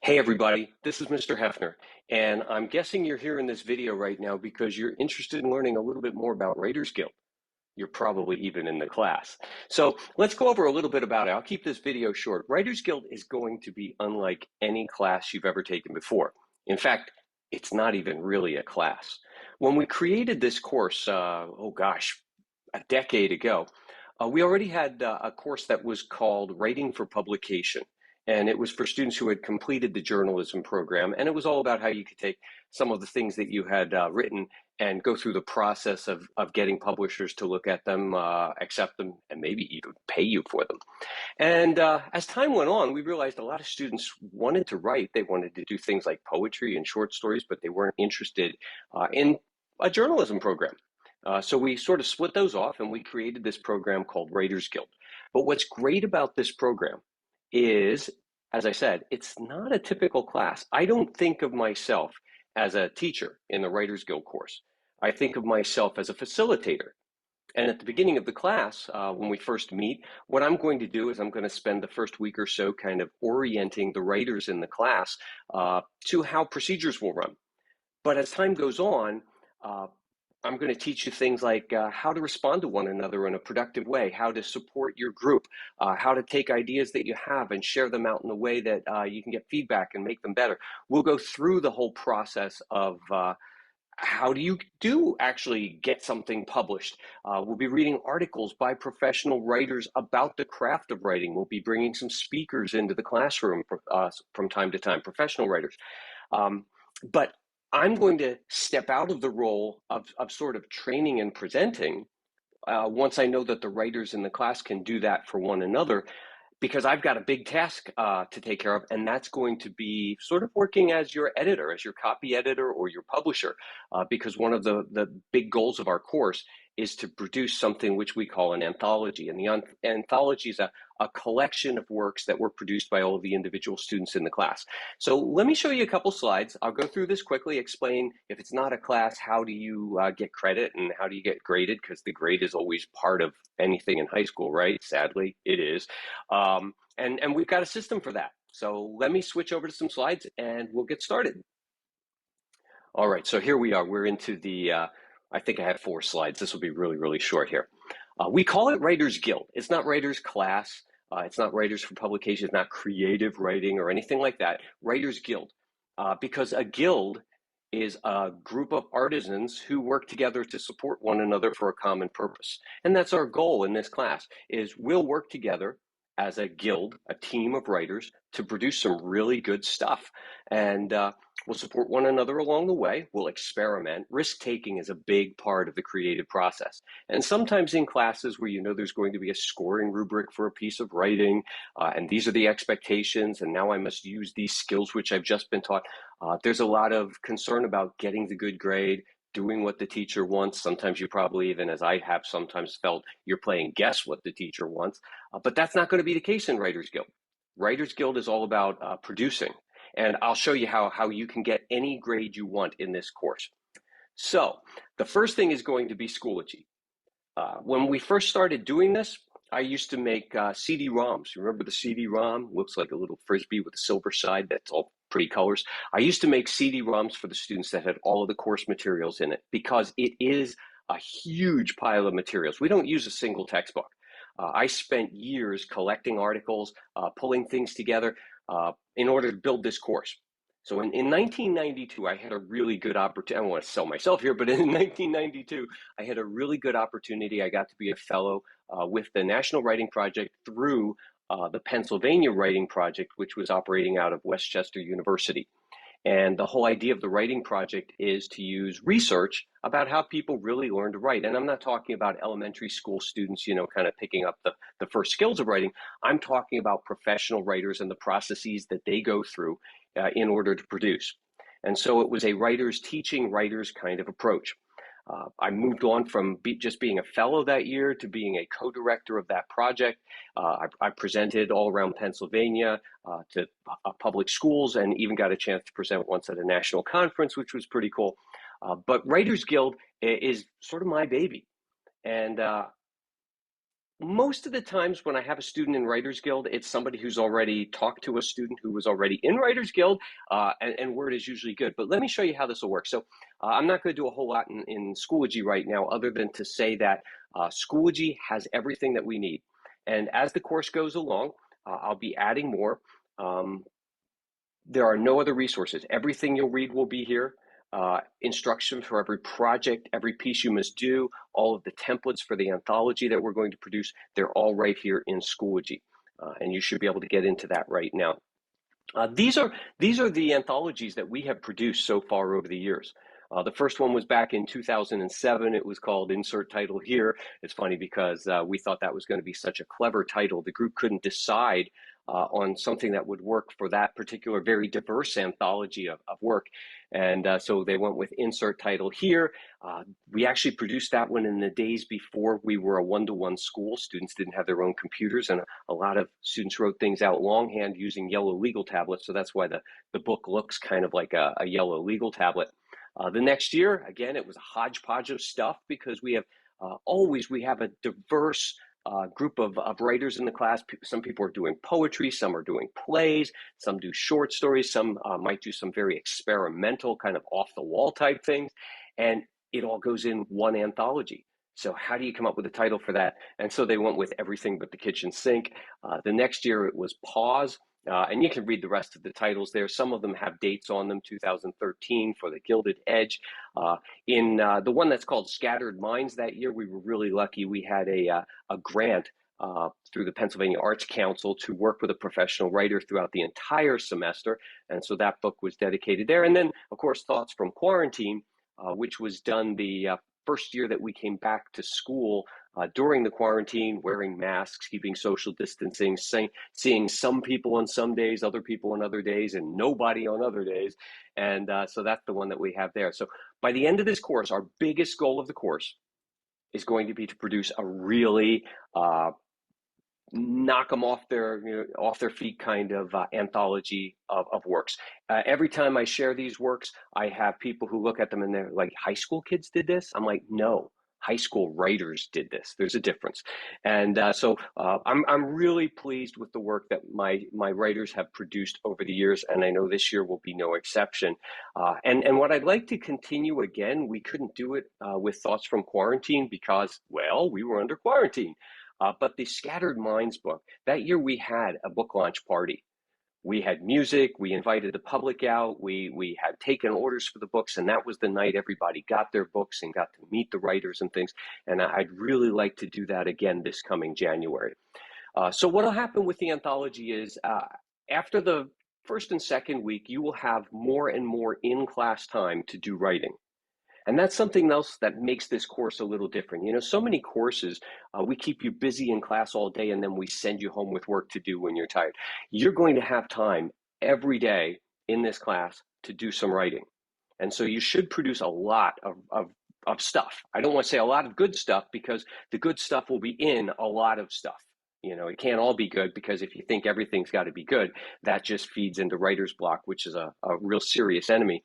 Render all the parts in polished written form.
Hey everybody, this is Mr. Hefner, and I'm guessing you're here in this video right now because you're interested in learning a little bit more about Writers Guild. You're probably even in the class. So let's go over a little bit about it. I'll keep this video short. Writers Guild is going to be unlike any class you've ever taken before. In fact, it's not even really a class. When we created this course, oh gosh, a decade ago, we already had a course that was called Writing for Publication. And it was for students who had completed the journalism program. And it was all about how you could take some of the things that you had written and go through the process of getting publishers to look at them, accept them, and maybe even pay you for them. And as time went on, we realized a lot of students wanted to write. They wanted to do things like poetry and short stories, but they weren't interested in a journalism program. So we sort of split those off and we created this program called Writers Guild. But what's great about this program is, as I said, it's not a typical class. I don't think of myself as a teacher in the Writers Guild course. I think of myself as a facilitator. And at the beginning of the class, when we first meet, what I'm going to do is I'm going to spend the first week or so kind of orienting the writers in the class to how procedures will run. But as time goes on, uh, I'm going to teach you things like how to respond to one another in a productive way, how to support your group, how to take ideas that you have and share them out in a way that you can get feedback and make them better. We'll go through the whole process of how do you actually get something published. We'll be reading articles by professional writers about the craft of writing. We'll be bringing some speakers into the classroom from time to time, professional writers. But I'm going to step out of the role of sort of training and presenting once I know that the writers in the class can do that for one another, because I've got a big task to take care of, and that's going to be sort of working as your editor, as your copy editor or your publisher, because one of the big goals of our course is to produce something which we call an anthology. And the anthology is a collection of works that were produced by all of the individual students in the class. So let me show you a couple slides. I'll go through this quickly, explain if it's not a class, how do you get credit and how do you get graded, because the grade is always part of anything in high school, right? Sadly, it is. And we've got a system for that. So let me switch over to some slides and we'll get started. All right, so here we are. We're into the, I think I have 4 slides. This will be really, really short here. We call it Writers Guild. It's not Writers Class. It's not Writers for Publication. It's not creative writing or anything like that. Writers Guild, because a guild is a group of artisans who work together to support one another for a common purpose. And that's our goal in this class, is we'll work together as a guild, a team of writers, to produce some really good stuff. And we'll support one another along the way. We'll experiment. Risk-taking is a big part of the creative process. And sometimes in classes where you know there's going to be a scoring rubric for a piece of writing, and these are the expectations, and now I must use these skills which I've just been taught, there's a lot of concern about getting the good grade, doing what the teacher wants. Sometimes you probably even, as I have sometimes felt, you're playing guess what the teacher wants. But that's not going to be the case in Writers Guild. Writers Guild is all about producing. And I'll show you how you can get any grade you want in this course. So the first thing is going to be Schoology. When we first started doing this, I used to make CD-ROMs. You remember the CD-ROM? Looks like a little Frisbee with a silver side. That's all pretty colors. I used to make CD-ROMs for the students that had all of the course materials in it, because it is a huge pile of materials. We don't use a single textbook. I spent years collecting articles, pulling things together in order to build this course. So in 1992, I had a really good opportunity. I don't want to sell myself here, but in 1992, I had a really good opportunity. I got to be a fellow with the National Writing Project through the Pennsylvania Writing Project, which was operating out of Westchester University. And the whole idea of the writing project is to use research about how people really learn to write. And I'm not talking about elementary school students, kind of picking up the first skills of writing. I'm talking about professional writers and the processes that they go through in order to produce. And so it was a writers teaching writers kind of approach. I moved on from just being a fellow that year to being a co-director of that project. I presented all around Pennsylvania to public schools, and even got a chance to present once at a national conference, which was pretty cool. But Writers Guild is sort of my baby. And Most of the times when I have a student in Writers Guild, it's somebody who's already talked to a student who was already in Writers Guild, and word is usually good. But let me show you how this will work. So I'm not going to do a whole lot in Schoology right now, other than to say that Schoology has everything that we need. And as the course goes along, I'll be adding more. Um, there are no other resources. Everything you'll read will be here. Instructions for every project, every piece you must do, all of the templates for the anthology that we're going to produce, they're all right here in Schoology. And you should be able to get into that right now. These are the anthologies that we have produced so far over the years. The first one was back in 2007. It was called Insert Title Here. It's funny because we thought that was going to be such a clever title. The group couldn't decide on something that would work for that particular very diverse anthology of work. And so they went with Insert Title Here. We actually produced that one in the days before we were a one-to-one school. Students didn't have their own computers, and a lot of students wrote things out longhand using yellow legal tablets. So that's why the book looks kind of like a yellow legal tablet. The next year, again, it was a hodgepodge of stuff because we have a diverse group of writers in the class. Some people are doing poetry, some are doing plays, some do short stories, some might do some very experimental, kind of off the wall type things. And it all goes in one anthology. So how do you come up with a title for that? And so they went with Everything But the Kitchen Sink. The next year it was Pause. And you can read the rest of the titles there. Some of them have dates on them, 2013 for The Gilded Edge. In the one that's called Scattered Minds that year, we were really lucky. We had a grant through the Pennsylvania Arts Council to work with a professional writer throughout the entire semester. And so that book was dedicated there. And then, of course, Thoughts from Quarantine, which was done the first year that we came back to school during the quarantine, wearing masks, keeping social distancing, seeing some people on some days, other people on other days, and nobody on other days. And so that's the one that we have there. So by the end of this course, our biggest goal of the course is going to be to produce a really knock them off their feet kind of anthology of works. Every time I share these works, I have people who look at them and they're like, high school kids did this? I'm like, no, high school writers did this. There's a difference. And so I'm really pleased with the work that my writers have produced over the years, and I know this year will be no exception. And what I'd like to continue again, we couldn't do it with Thoughts from Quarantine because, well, we were under quarantine. But the Scattered Minds book, that year we had a book launch party. We had music, we invited the public out, we had taken orders for the books, and that was the night everybody got their books and got to meet the writers and things. And I'd really like to do that again this coming January. So what'll happen with the anthology is after the first and second week, you will have more and more in-class time to do writing. And that's something else that makes this course a little different. You know, so many courses, we keep you busy in class all day and then we send you home with work to do when you're tired. You're going to have time every day in this class to do some writing. And so you should produce a lot of stuff. I don't want to say a lot of good stuff because the good stuff will be in a lot of stuff. You know, it can't all be good because if you think everything's got to be good, that just feeds into writer's block, which is a real serious enemy.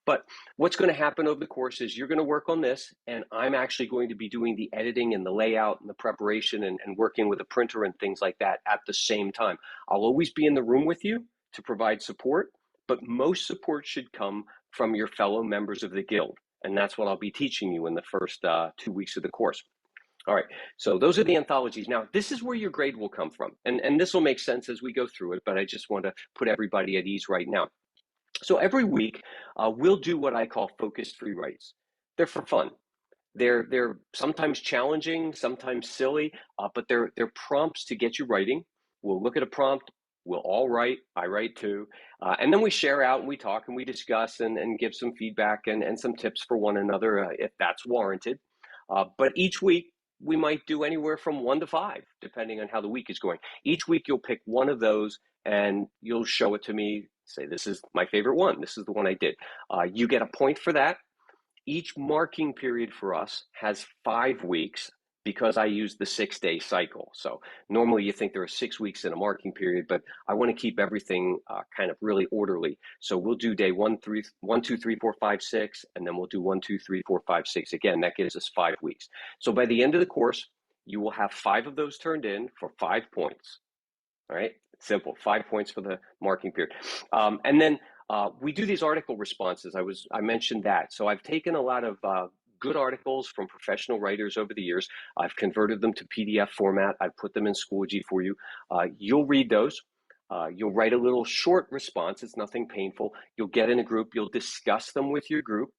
But what's going to happen over the course is you're going to work on this, and I'm actually going to be doing the editing and the layout and the preparation and working with a printer and things like that at the same time. I'll always be in the room with you to provide support, but most support should come from your fellow members of the Guild. And that's what I'll be teaching you in the first 2 weeks of the course. All right, so those are the anthologies. Now, this is where your grade will come from. And this will make sense as we go through it, but I just want to put everybody at ease right now. So every week, we'll do what I call focused free writes. They're for fun. They're sometimes challenging, sometimes silly, but they're prompts to get you writing. We'll look at a prompt. We'll all write. I write too. And then we share out and we talk and we discuss and give some feedback and some tips for one another if that's warranted. But each week, we might do anywhere from 1 to 5, depending on how the week is going. Each week, you'll pick one of those and you'll show it to me. Say, this is my favorite one. This is the one I did. You get a point for that. Each marking period for us has 5 weeks because I use the 6-day cycle. So normally you think there are 6 weeks in a marking period, but I want to keep everything kind of really orderly. So we'll do day 1, 2, 3, 4, 5, 6, and then we'll do 1, 2, 3, 4, 5, 6 again. That gives us 5 weeks. So by the end of the course, You will have 5 of those turned in for 5 points. All right, simple, 5 points for the marking period. And then we do these article responses. I mentioned that. So I've taken a lot of good articles from professional writers over the years. I've converted them to PDF format. I've put them in Schoology for you. You'll read those. You'll write a little short response. It's nothing painful. You'll get in a group. You'll discuss them with your group.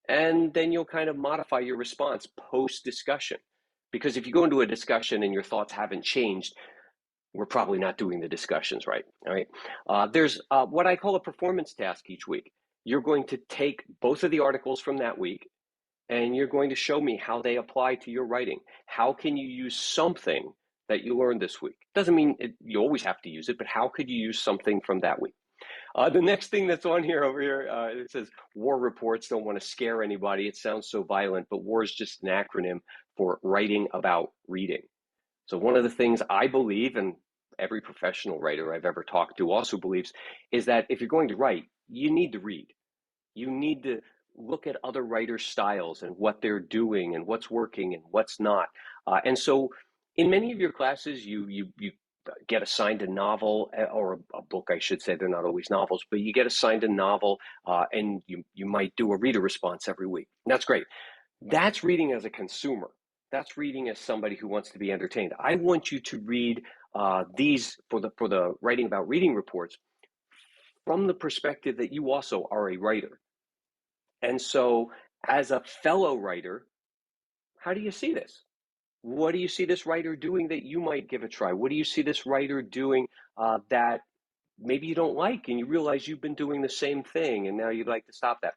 And then you'll kind of modify your response post-discussion. Because if you go into a discussion and your thoughts haven't changed, we're probably not doing the discussions right. All right. There's what I call a performance task each week. You're going to take both of the articles from that week and you're going to show me how they apply to your writing. How can you use something that you learned this week? Doesn't mean you always have to use it, but how could you use something from that week? The next thing that's on here over here, it says war reports. Don't want to scare anybody. It sounds so violent, but war is just an acronym for writing about reading. So one of the things I believe, and every professional writer I've ever talked to also believes, is that if you're going to write, you need to read. You need to look at other writers' styles and what they're doing and what's working and what's not. And so in many of your classes, you get assigned a novel or a book, I should say. They're not always novels, but you get assigned a novel and you might do a reader response every week. And that's great. That's reading as a consumer. That's reading as somebody who wants to be entertained. I want you to read these for the writing about reading reports from the perspective that you also are a writer. And so as a fellow writer, how do you see this? What do you see this writer doing that you might give a try? What do you see this writer doing that maybe you don't like and you realize you've been doing the same thing and now you'd like to stop that?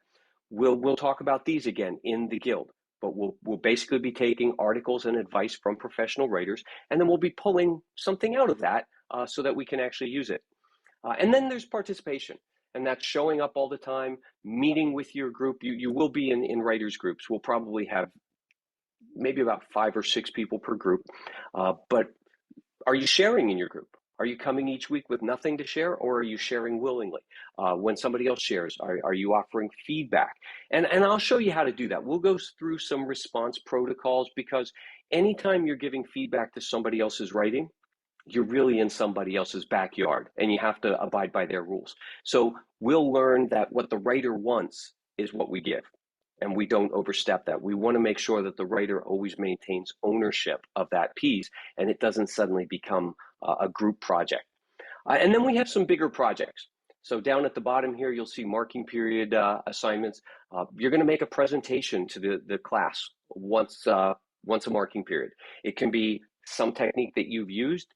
We'll talk about these again in the guild, but we'll basically be taking articles and advice from professional writers, and then we'll be pulling something out of that so that we can actually use it. And then there's participation, and that's showing up all the time, meeting with your group. You will be in writers groups. We'll probably have maybe about 5 or 6 people per group, but are you sharing in your group? Are you coming each week with nothing to share, or are you sharing willingly? When somebody else shares, are you offering feedback? And I'll show you how to do that. We'll go through some response protocols, because anytime you're giving feedback to somebody else's writing, you're really in somebody else's backyard and you have to abide by their rules. So we'll learn that what the writer wants is what we give, and we don't overstep that. We want to make sure that the writer always maintains ownership of that piece and it doesn't suddenly become a group project. And then we have some bigger projects. So down at the bottom here, you'll see marking period assignments. You're going to make a presentation to the class once a marking period. It can be some technique that you've used,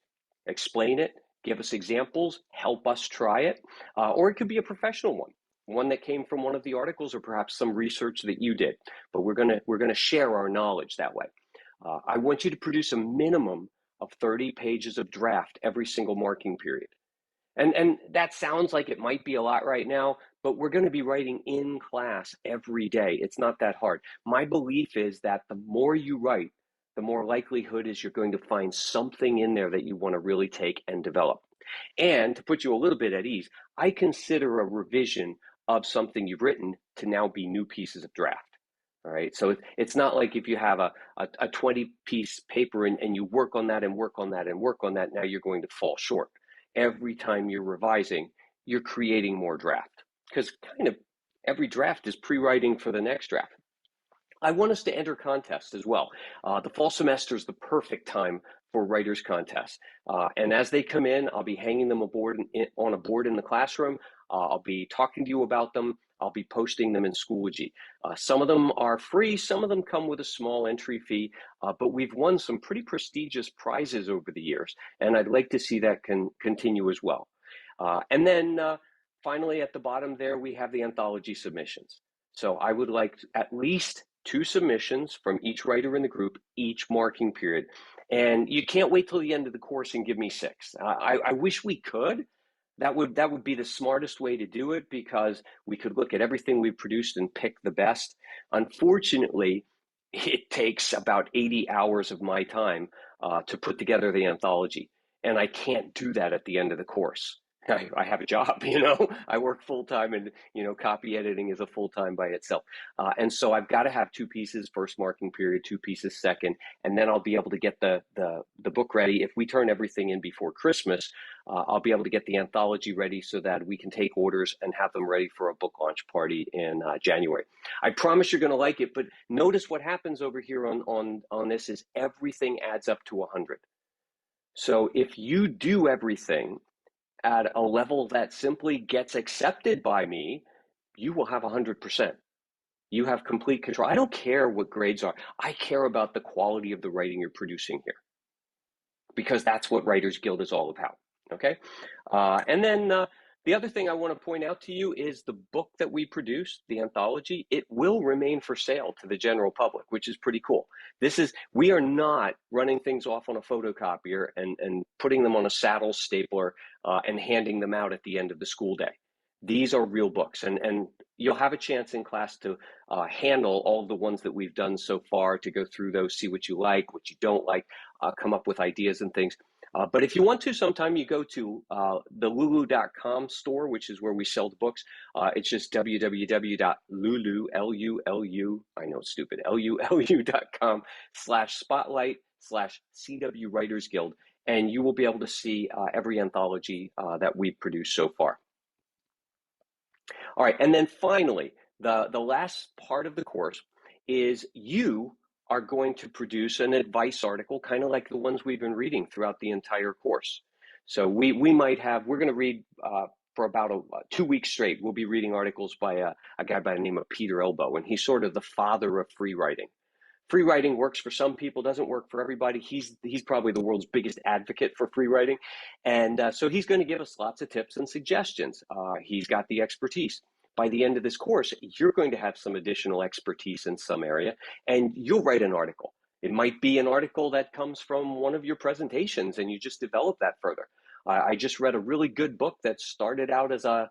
explain it, give us examples, help us try it, or it could be a professional one that came from one of the articles or perhaps some research that you did. But we're gonna share our knowledge that way. I want you to produce a minimum of 30 pages of draft every single marking period. And that sounds like it might be a lot right now, but we're going to be writing in class every day. It's not that hard. My belief is that the more you write, the more likelihood is you're going to find something in there that you want to really take and develop. And to put you a little bit at ease, I consider a revision of something you've written to now be new pieces of draft. All right. So it's not like if you have a 20-piece paper and you work on that and work on that and work on that, now you're going to fall short. Every time you're revising, you're creating more draft, because kind of every draft is pre-writing for the next draft. I want us to enter contests as well. The fall semester is the perfect time for writers' contests. And as they come in, I'll be hanging them on a board in the classroom. I'll be talking to you about them. I'll be posting them in Schoology. Some of them are free. Some of them come with a small entry fee. But we've won some pretty prestigious prizes over the years, and I'd like to see that continue as well. And then finally, at the bottom there, we have the anthology submissions. So I would like at least 2 submissions from each writer in the group, each marking period. And you can't wait till the end of the course and give me 6. I wish we could. That would be the smartest way to do it, because we could look at everything we've produced and pick the best. Unfortunately, it takes about 80 hours of my time to put together the anthology. And I can't do that at the end of the course. I have a job, I work full time, and copy editing is a full time by itself. And so I've got to have two pieces, first marking period, two pieces second, and then I'll be able to get the book ready. If we turn everything in before Christmas, I'll be able to get the anthology ready so that we can take orders and have them ready for a book launch party in January. I promise you're going to like it, but notice what happens over here on this is everything adds up to 100. So if you do everything at a level that simply gets accepted by me, you will have 100%. You have complete control. I don't care what grades are. I care about the quality of the writing you're producing here, because that's what Writers Guild is all about. Okay. And then the other thing I want to point out to you is the book that we produce, the anthology, it will remain for sale to the general public, which is pretty cool. We are not running things off on a photocopier and putting them on a saddle stapler and handing them out at the end of the school day. These are real books, and you'll have a chance in class to handle all the ones that we've done so far, to go through those, see what you like, what you don't like, come up with ideas and things. But if you want to, sometime you go to the lulu.com store, which is where we sell the books. It's just www.lulu, L-U-L-U, I know it's stupid, lulu.com/spotlight/CW Writers Guild, and you will be able to see every anthology that we've produced so far. All right, and then finally, the last part of the course is you are going to produce an advice article, kind of like the ones we've been reading throughout the entire course. So we're going to read for about 2 weeks straight. We'll be reading articles by a guy by the name of Peter Elbow, and he's sort of the father of free writing. Free writing works for some people, doesn't work for everybody. He's probably the world's biggest advocate for free writing. And so he's going to give us lots of tips and suggestions. He's got the expertise. By the end of this course, you're going to have some additional expertise in some area, and you'll write an article. It might be an article that comes from one of your presentations, and you just develop that further. I just read a really good book that started out as a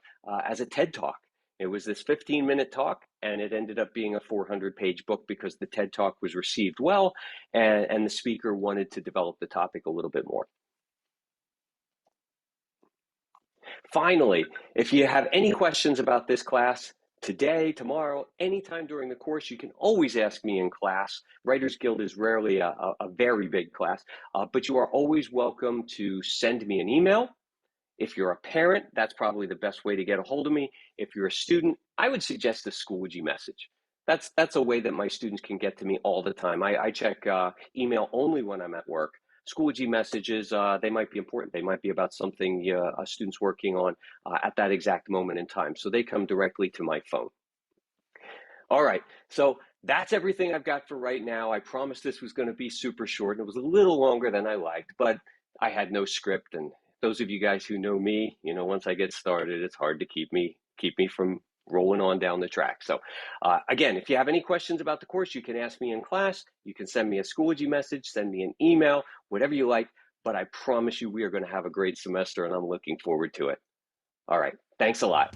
TED Talk. It was this 15-minute talk, and it ended up being a 400-page book because the TED Talk was received well, and the speaker wanted to develop the topic a little bit more. Finally, if you have any questions about this class, today, tomorrow, anytime during the course, you can always ask me in class. Writers Guild is rarely a very big class, but you are always welcome to send me an email. If you're a parent, that's probably the best way to get a hold of me. If you're a student, I would suggest a Schoology message. That's a way that my students can get to me all the time. I check email only when I'm at work. Schoology messages, they might be important. They might be about something a student's working on at that exact moment in time. So they come directly to my phone. All right, so that's everything I've got for right now. I promised this was going to be super short, and it was a little longer than I liked, but I had no script. And those of you guys who know me, once I get started, it's hard to keep me from rolling on down the track. So again, if you have any questions about the course, you can ask me in class. You can send me a Schoology message, send me an email, whatever you like. But I promise you we are going to have a great semester, and I'm looking forward to it. All right, thanks a lot.